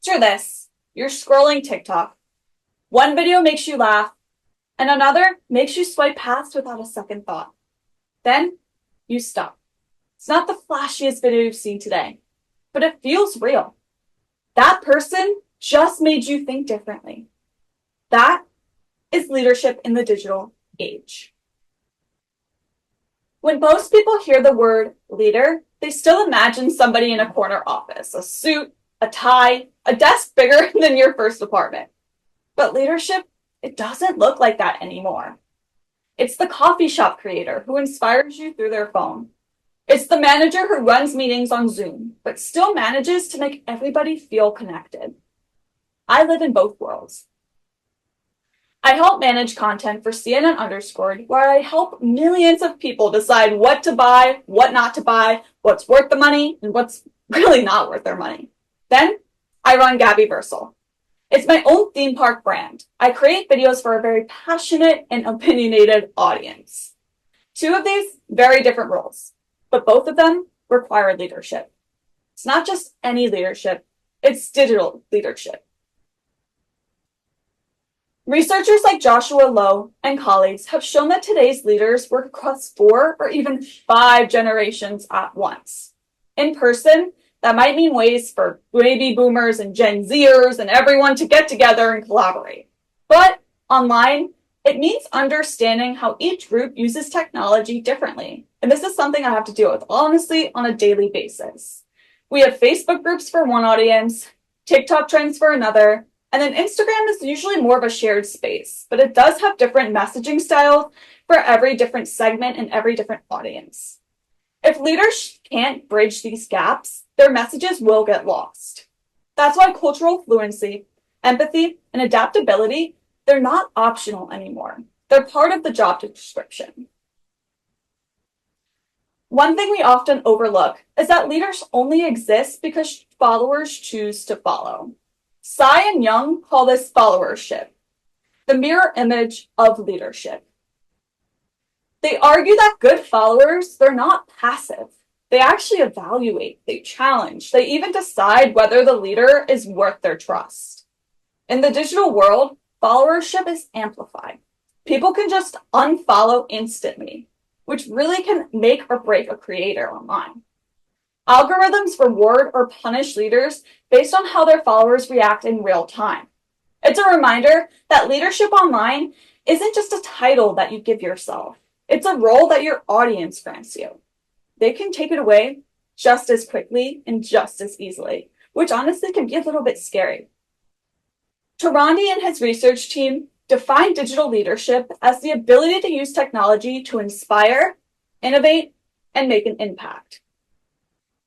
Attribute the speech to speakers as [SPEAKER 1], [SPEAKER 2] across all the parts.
[SPEAKER 1] Picture this. You're scrolling TikTok. One video makes you laugh, and another makes you swipe past without a second thought. Then you stop. It's not the flashiest video you've seen today, but it feels real. That person just made you think differently. That is leadership in the digital age. When most people hear the word leader, they still imagine somebody in a corner office, a suit, a tie, a desk bigger than your first apartment. But leadership, it doesn't look like that anymore. It's the coffee shop creator who inspires you through their phone. It's the manager who runs meetings on Zoom, but still manages to make everybody feel connected. I live in both worlds. I help manage content for CNN Underscored, where I help millions of people decide what to buy, what not to buy, what's worth the money, and what's really not worth their money. Then, I run Gabriela. It's my own theme park brand. I create videos for a very passionate and opinionated audience. Two of these, very different roles, but both of them require leadership. It's not just any leadership, it's digital leadership. Researchers like Joshua Lowe and colleagues have shown that today's leaders work across 4 or even 5 generations at once. In person, that might mean ways for baby boomers and Gen Zers and everyone to get together and collaborate. But online, it means understanding how each group uses technology differently. And this is something I have to deal with, honestly, on a daily basis. We have Facebook groups for one audience, TikTok trends for another, and then Instagram is usually more of a shared space, but it does have different messaging styles for every different segment and every different audience. If leaders can't bridge these gaps, their messages will get lost. That's why cultural fluency, empathy, and adaptability, they're not optional anymore. They're part of the job description. One thing we often overlook is that leaders only exist because followers choose to follow. Tsai and Young call this followership, the mirror image of leadership. They argue that good followers, they're not passive. They actually evaluate, they challenge, they even decide whether the leader is worth their trust. In the digital world, followership is amplified. People can just unfollow instantly, which really can make or break a creator online. Algorithms reward or punish leaders based on how their followers react in real time. It's a reminder that leadership online isn't just a title that you give yourself. It's a role that your audience grants you. They can take it away just as quickly and just as easily, which honestly can be a little bit scary. Tarandi and his research team define digital leadership as the ability to use technology to inspire, innovate, and make an impact.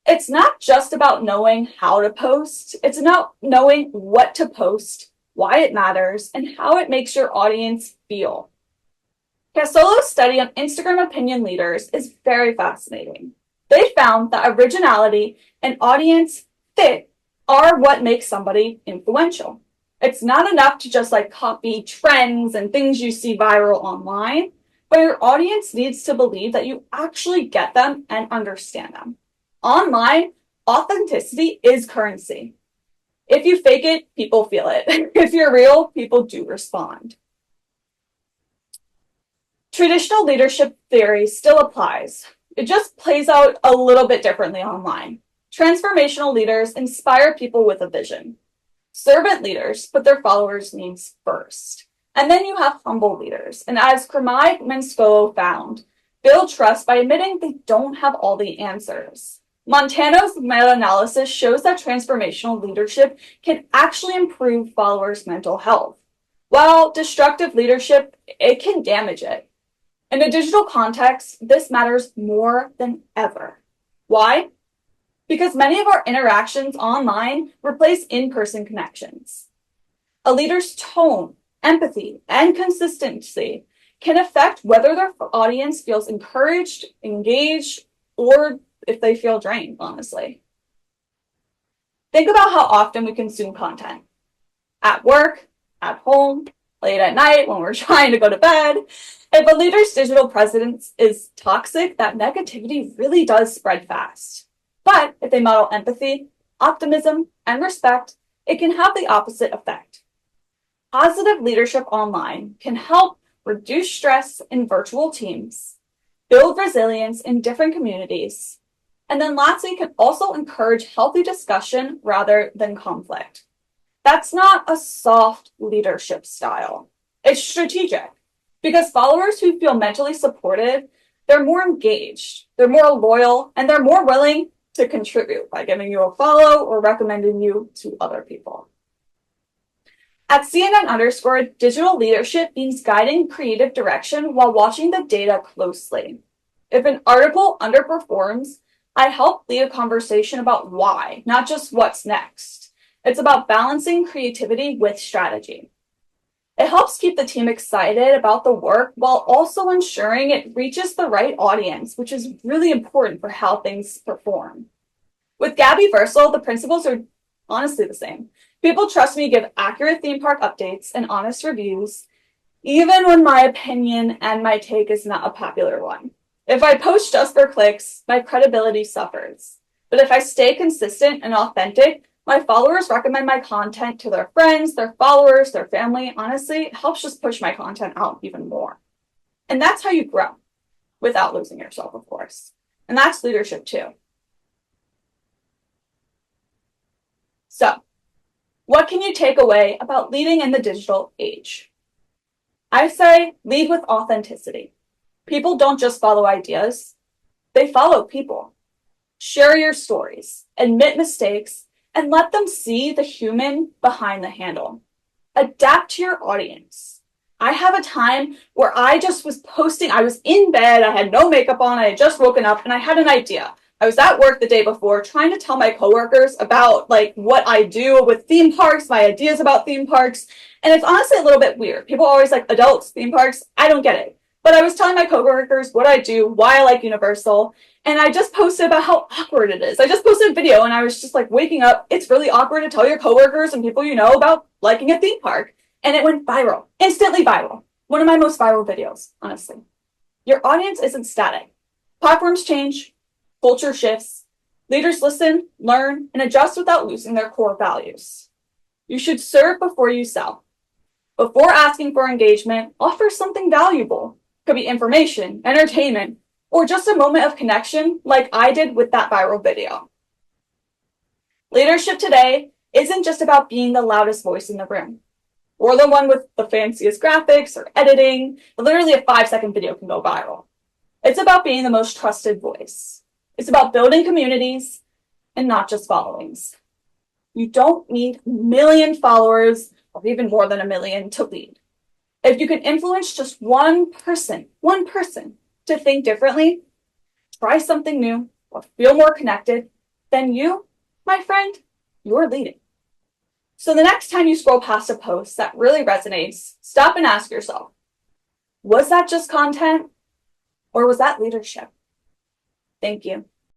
[SPEAKER 1] It's not just about knowing how to post, it's about knowing what to post, why it matters, and how it makes your audience feel. Casolo's study on Instagram opinion leaders is very fascinating. They found that originality and audience fit are what makes somebody influential. It's not enough to just copy trends and things you see viral online, but your audience needs to believe that you actually get them and understand them. Online, authenticity is currency. If you fake it, people feel it. If you're real, people do respond. Traditional leadership theory still applies. It just plays out a little bit differently online. Transformational leaders inspire people with a vision. Servant leaders put their followers' needs first. And then you have humble leaders. And as Kremai Mensko found, build trust by admitting they don't have all the answers. Montano's meta-analysis shows that transformational leadership can actually improve followers' mental health, while destructive leadership, it can damage it. In a digital context, this matters more than ever. Why? Because many of our interactions online replace in-person connections. A leader's tone, empathy, and consistency can affect whether their audience feels encouraged, engaged, or if they feel drained, honestly. Think about how often we consume content. At work, at home, late at night when we're trying to go to bed. If a leader's digital presence is toxic, that negativity really does spread fast. But if they model empathy, optimism, and respect, it can have the opposite effect. Positive leadership online can help reduce stress in virtual teams, build resilience in different communities, and then lastly, can also encourage healthy discussion rather than conflict. That's not a soft leadership style. It's strategic because followers who feel mentally supported, they're more engaged, they're more loyal, and they're more willing to contribute by giving you a follow or recommending you to other people. At CNN_, digital leadership means guiding creative direction while watching the data closely. If an article underperforms, I help lead a conversation about why, not just what's next. It's about balancing creativity with strategy. It helps keep the team excited about the work while also ensuring it reaches the right audience, which is really important for how things perform. With Gabby Versal, the principles are honestly the same. People trust me to give accurate theme park updates and honest reviews, even when my opinion and my take is not a popular one. If I post just for clicks, my credibility suffers. But if I stay consistent and authentic, my followers recommend my content to their friends, their followers, their family. Honestly, it helps just push my content out even more. And that's how you grow, without losing yourself, of course. And that's leadership too. So, what can you take away about leading in the digital age? I say lead with authenticity. People don't just follow ideas, they follow people. Share your stories, admit mistakes, and let them see the human behind the handle. Adapt to your audience. I have a time where I just was posting, I was in bed, I had no makeup on, I had just woken up, and I had an idea. I was at work the day before trying to tell my coworkers about what I do with theme parks, my ideas about theme parks, and it's honestly a little bit weird. People are always like, adults, theme parks, I don't get it. But I was telling my coworkers what I do, why I like Universal, and I just posted about how awkward it is. I just posted a video and I was just waking up. It's really awkward to tell your coworkers and people you know about liking a theme park. And it went viral, instantly viral. One of my most viral videos, honestly. Your audience isn't static. Platforms change, culture shifts. Leaders listen, learn, and adjust without losing their core values. You should serve before you sell. Before asking for engagement, offer something valuable. It could be information, entertainment, or just a moment of connection like I did with that viral video. Leadership today isn't just about being the loudest voice in the room or the one with the fanciest graphics or editing. Literally a 5-second video can go viral. It's about being the most trusted voice. It's about building communities and not just followings. You don't need a million followers or even more than 1 million to lead. If you can influence just one person to think differently, try something new, or feel more connected, then you, my friend, you're leading. So the next time you scroll past a post that really resonates, stop and ask yourself, was that just content or was that leadership? Thank you.